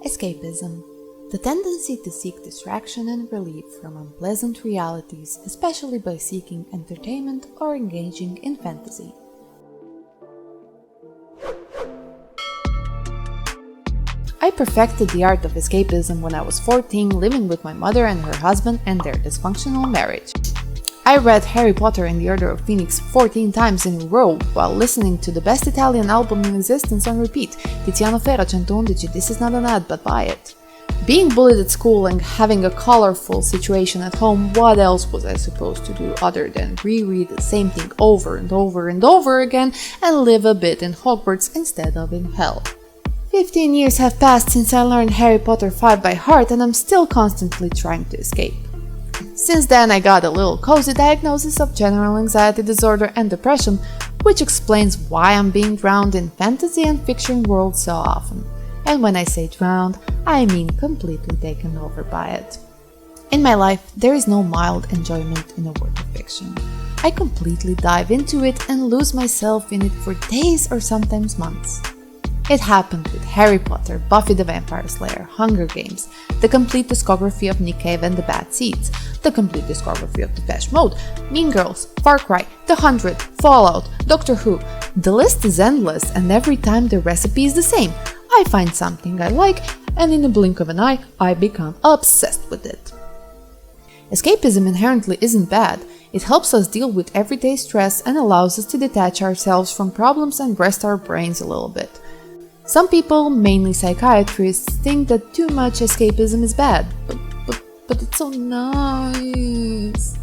Escapism. The tendency to seek distraction and relief from unpleasant realities, especially by seeking entertainment or engaging in fantasy. I perfected the art of escapism when I was 14, living with my mother and her husband and their dysfunctional marriage. I read Harry Potter and the Order of Phoenix 14 times in a row while listening to the best Italian album in existence on repeat, Tiziano Ferro 111, this is not an ad but buy it. Being bullied at school and having a colorful situation at home, what else was I supposed to do other than reread the same thing over and over and over again and live a bit in Hogwarts instead of in hell? 15 years have passed since I learned Harry Potter 5 by heart and I'm still constantly trying to escape. Since then I got a little cozy diagnosis of general anxiety disorder and depression, which explains why I'm being drowned in fantasy and fiction worlds so often. And when I say drowned, I mean completely taken over by it. In my life, there is no mild enjoyment in a work of fiction. I completely dive into it and lose myself in it for days or sometimes months. It happened with Harry Potter, Buffy the Vampire Slayer, Hunger Games, the complete discography of Nick Cave and the Bad Seeds, the complete discography of Depeche Mode, Mean Girls, Far Cry, The 100, Fallout, Doctor Who. The list is endless and every time the recipe is the same. I find something I like and in a blink of an eye, I become obsessed with it. Escapism inherently isn't bad. It helps us deal with everyday stress and allows us to detach ourselves from problems and rest our brains a little bit. Some people, mainly psychiatrists, think that too much escapism is bad, but it's so nice.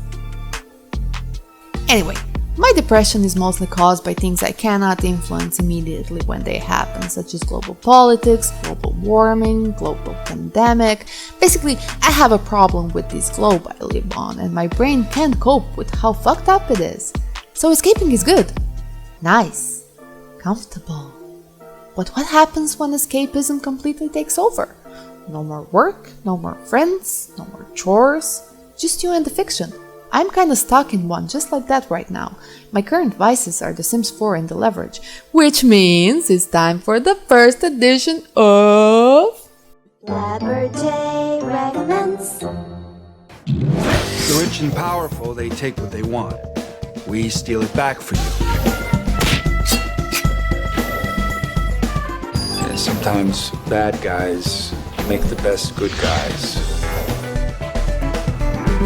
Anyway, my depression is mostly caused by things I cannot influence immediately when they happen, such as global politics, global warming, global pandemic. Basically, I have a problem with this globe I live on, and my brain can't cope with how fucked up it is. So escaping is good. Nice. Comfortable. But what happens when escapism completely takes over? No more work, no more friends, no more chores, just you and the fiction. I'm kinda stuck in one just like that right now. My current vices are The Sims 4 and The Leverage, which means it's time for the first edition of... Blabberjay recommends. The rich and powerful, they take what they want. We steal it back for you. Sometimes bad guys make the best good guys.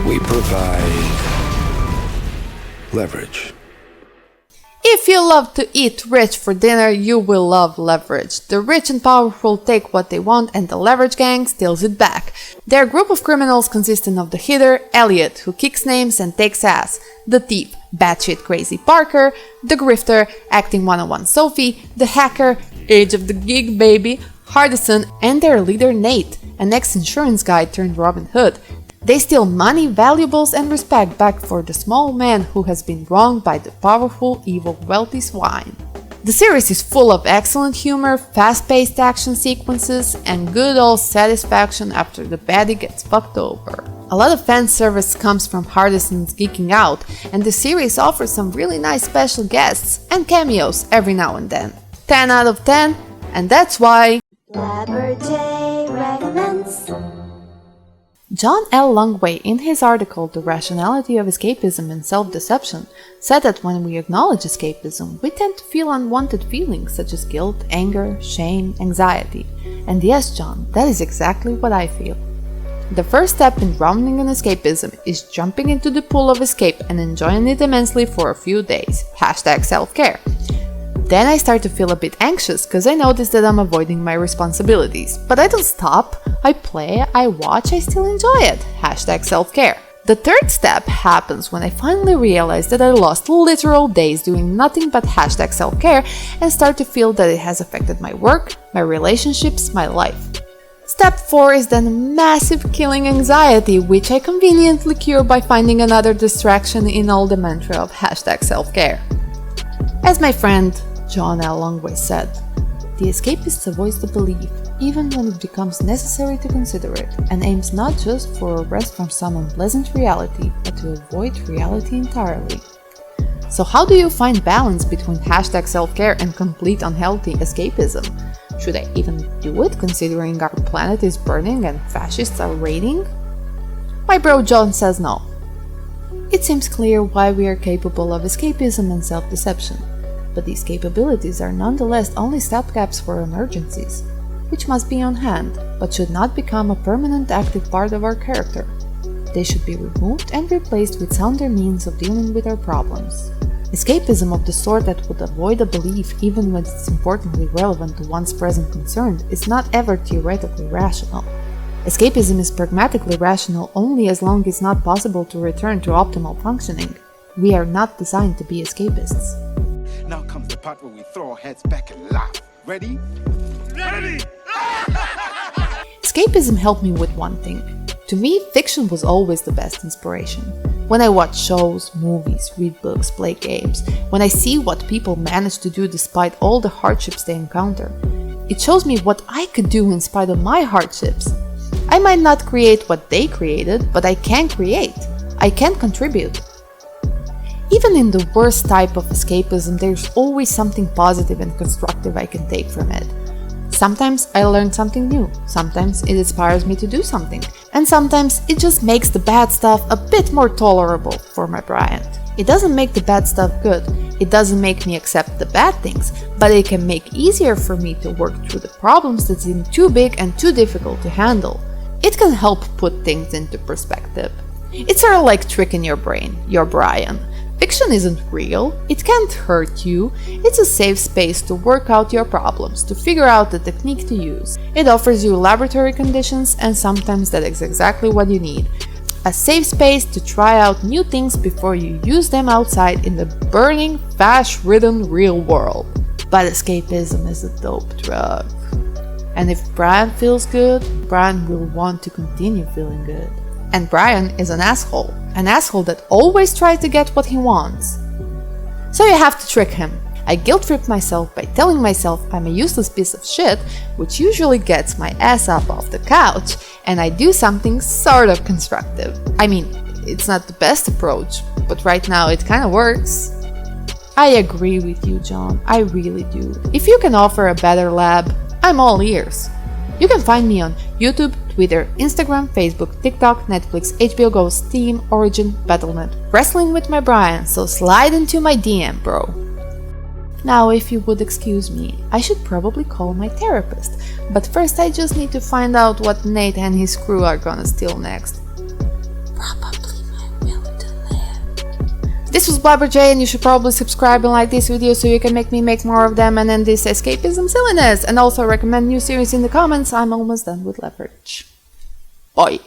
We provide leverage. If you love to eat rich for dinner, you will love Leverage. The rich and powerful take what they want and the Leverage gang steals it back. Their group of criminals consisting of the hitter, Elliot, who kicks names and takes ass, the thief, batshit crazy Parker, the grifter, acting 101 Sophie, the hacker, age of the gig baby, Hardison, and their leader Nate, an ex-insurance guy turned Robin Hood. They steal money, valuables, and respect back for the small man who has been wronged by the powerful, evil, wealthy swine. The series is full of excellent humor, fast-paced action sequences, and good old satisfaction after the baddie gets fucked over. A lot of fan service comes from Hardison's geeking out, and the series offers some really nice special guests and cameos every now and then. 10 out of 10, and that's why Blabberjay recommends. John L. Longway, in his article The Rationality of Escapism and Self-Deception, said that when we acknowledge escapism, we tend to feel unwanted feelings such as guilt, anger, shame, anxiety. And yes, John, that is exactly what I feel. The first step in drowning in escapism is jumping into the pool of escape and enjoying it immensely for a few days. #self-care. Then I start to feel a bit anxious because I notice that I'm avoiding my responsibilities. But I don't stop. I play, I watch, I still enjoy it. #self-care. The third step happens when I finally realize that I lost literal days doing nothing but #self-care and start to feel that it has affected my work, my relationships, my life. Step 4 is then massive killing anxiety, which I conveniently cure by finding another distraction in all the mantra of #self-care. As my friend John L. Longway said, the escapist avoids the belief, even when it becomes necessary to consider it, and aims not just for a rest from some unpleasant reality, but to avoid reality entirely. So how do you find balance between #self-care and complete unhealthy escapism? Should I even do it, considering our planet is burning and fascists are reigning? My bro John says no. It seems clear why we are capable of escapism and self-deception, but these capabilities are nonetheless only stopgaps for emergencies, which must be on hand, but should not become a permanent active part of our character. They should be removed and replaced with sounder means of dealing with our problems. Escapism of the sort that would avoid a belief even when it's importantly relevant to one's present concern is not ever theoretically rational. Escapism is pragmatically rational only as long as it's not possible to return to optimal functioning. We are not designed to be escapists. Now comes the part where we throw our heads back and laugh. Ready? Ready! Escapism helped me with one thing. To me, fiction was always the best inspiration. When I watch shows, movies, read books, play games, when I see what people manage to do despite all the hardships they encounter, it shows me what I could do in spite of my hardships. I might not create what they created, but I can create. I can contribute. Even in the worst type of escapism, there's always something positive and constructive I can take from it. Sometimes I learn something new, sometimes it inspires me to do something, and sometimes it just makes the bad stuff a bit more tolerable for my Bryant. It doesn't make the bad stuff good, it doesn't make me accept the bad things, but it can make easier for me to work through the problems that seem too big and too difficult to handle. It can help put things into perspective. It's sort of like tricking your brain, your Brian. Fiction isn't real, it can't hurt you, it's a safe space to work out your problems, to figure out the technique to use. It offers you laboratory conditions, and sometimes that is exactly what you need. A safe space to try out new things before you use them outside in the burning, fash-ridden real world. But escapism is a dope drug. And if Brian feels good, Brian will want to continue feeling good. And Brian is an asshole that always tries to get what he wants. So you have to trick him. I guilt-trip myself by telling myself I'm a useless piece of shit, which usually gets my ass up off the couch, and I do something sort of constructive. I mean, it's not the best approach, but right now it kinda works. I agree with you, John, I really do. If you can offer a better lab, I'm all ears. You can find me on YouTube, Twitter, Instagram, Facebook, TikTok, Netflix, HBO Go, Steam, Origin, Battle.net, Wrestling with my Brian, so slide into my DM, bro. Now, if you would excuse me, I should probably call my therapist, but first I just need to find out what Nate and his crew are gonna steal next. Probably my will to live. This was Blabberjay, and you should probably subscribe and like this video so you can make me make more of them and end this escapism silliness, and also recommend new series in the comments. I'm almost done with Leverage. Bye.